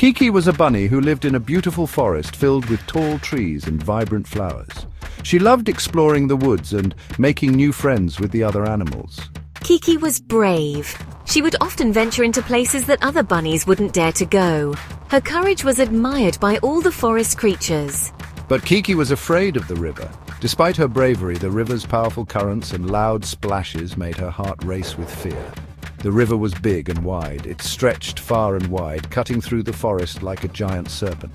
Kiki was a bunny who lived in a beautiful forest filled with tall trees and vibrant flowers. She loved exploring the woods and making new friends with the other animals. Kiki was brave. She would often venture into places that other bunnies wouldn't dare to go. Her courage was admired by all the forest creatures. But Kiki was afraid of the river. Despite her bravery, the river's powerful currents and loud splashes made her heart race with fear. The river was big and wide. It stretched far and wide, cutting through the forest like a giant serpent.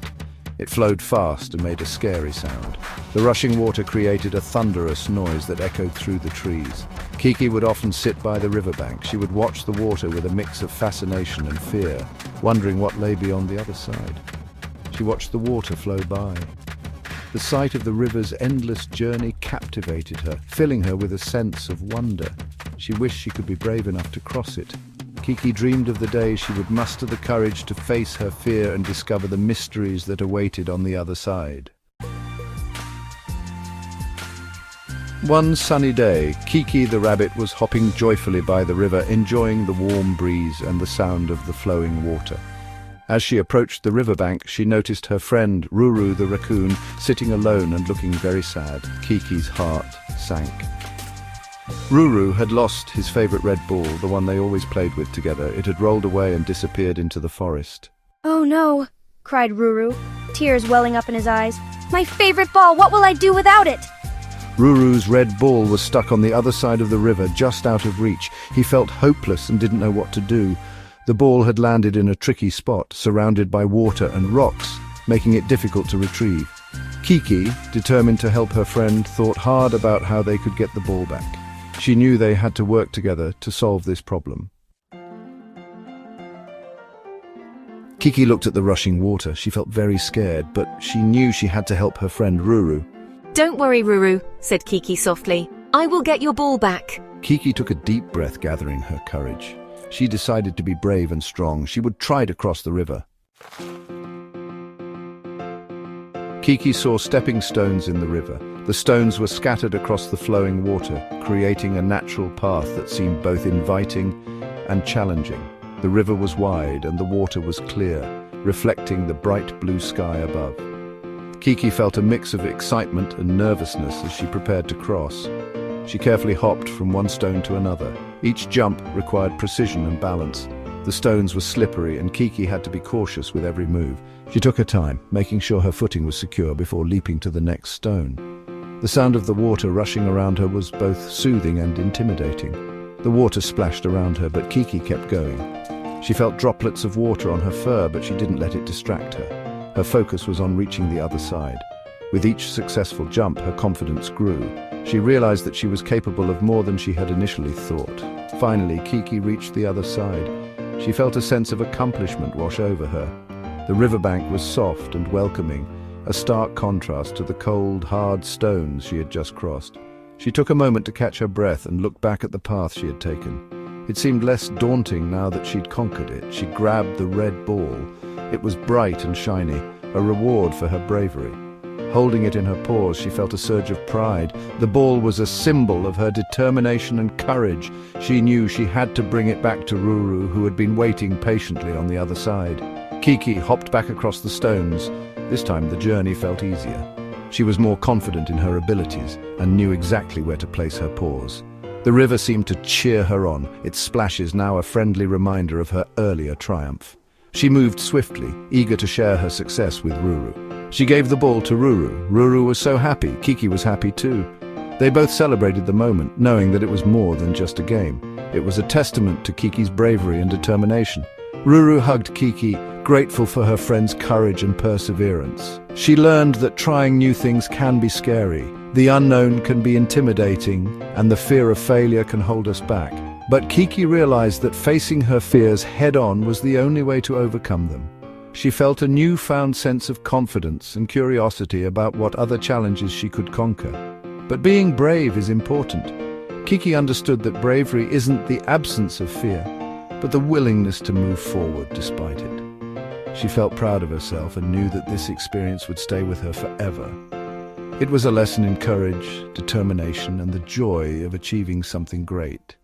It flowed fast and made a scary sound. The rushing water created a thunderous noise that echoed through the trees. Kiki would often sit by the riverbank. She would watch the water with a mix of fascination and fear, wondering what lay beyond the other side. She watched the water flow by. The sight of the river's endless journey captivated her, filling her with a sense of wonder. She wished she could be brave enough to cross it. Kiki dreamed of the day she would muster the courage to face her fear and discover the mysteries that awaited on the other side. One sunny day, Kiki the rabbit was hopping joyfully by the river, enjoying the warm breeze and the sound of the flowing water. As she approached the riverbank, she noticed her friend, Ruru the raccoon, sitting alone and looking very sad. Kiki's heart sank. Ruru had lost his favorite red ball, the one they always played with together. It had rolled away and disappeared into the forest. "Oh no," cried Ruru, tears welling up in his eyes. "My favorite ball, what will I do without it?" Ruru's red ball was stuck on the other side of the river, just out of reach. He felt hopeless and didn't know what to do. The ball had landed in a tricky spot, surrounded by water and rocks, making it difficult to retrieve. Kiki, determined to help her friend, thought hard about how they could get the ball back. She knew they had to work together to solve this problem. Kiki looked at the rushing water. She felt very scared, but she knew she had to help her friend Ruru. "Don't worry, Ruru," said Kiki softly. "I will get your ball back." Kiki took a deep breath, gathering her courage. She decided to be brave and strong. She would try to cross the river. Kiki saw stepping stones in the river. The stones were scattered across the flowing water, creating a natural path that seemed both inviting and challenging. The river was wide and the water was clear, reflecting the bright blue sky above. Kiki felt a mix of excitement and nervousness as she prepared to cross. She carefully hopped from one stone to another. Each jump required precision and balance. The stones were slippery and Kiki had to be cautious with every move. She took her time, making sure her footing was secure before leaping to the next stone. The sound of the water rushing around her was both soothing and intimidating. The water splashed around her, but Kiki kept going. She felt droplets of water on her fur, but she didn't let it distract her. Her focus was on reaching the other side. With each successful jump, her confidence grew. She realized that she was capable of more than she had initially thought. Finally, Kiki reached the other side. She felt a sense of accomplishment wash over her. The riverbank was soft and welcoming, a stark contrast to the cold, hard stones she had just crossed. She took a moment to catch her breath and look back at the path she had taken. It seemed less daunting now that she'd conquered it. She grabbed the red ball. It was bright and shiny, a reward for her bravery. Holding it in her paws, she felt a surge of pride. The ball was a symbol of her determination and courage. She knew she had to bring it back to Ruru, who had been waiting patiently on the other side. Kiki hopped back across the stones. This time the journey felt easier. She was more confident in her abilities and knew exactly where to place her paws. The river seemed to cheer her on, its splashes now a friendly reminder of her earlier triumph. She moved swiftly, eager to share her success with Ruru. She gave the ball to Ruru. Ruru was so happy. Kiki was happy too. They both celebrated the moment, knowing that it was more than just a game. It was a testament to Kiki's bravery and determination. Ruru hugged Kiki, grateful for her friend's courage and perseverance. She learned that trying new things can be scary. The unknown can be intimidating, and the fear of failure can hold us back. But Kiki realized that facing her fears head-on was the only way to overcome them. She felt a newfound sense of confidence and curiosity about what other challenges she could conquer. But being brave is important. Kiki understood that bravery isn't the absence of fear, but the willingness to move forward despite it. She felt proud of herself and knew that this experience would stay with her forever. It was a lesson in courage, determination, and the joy of achieving something great.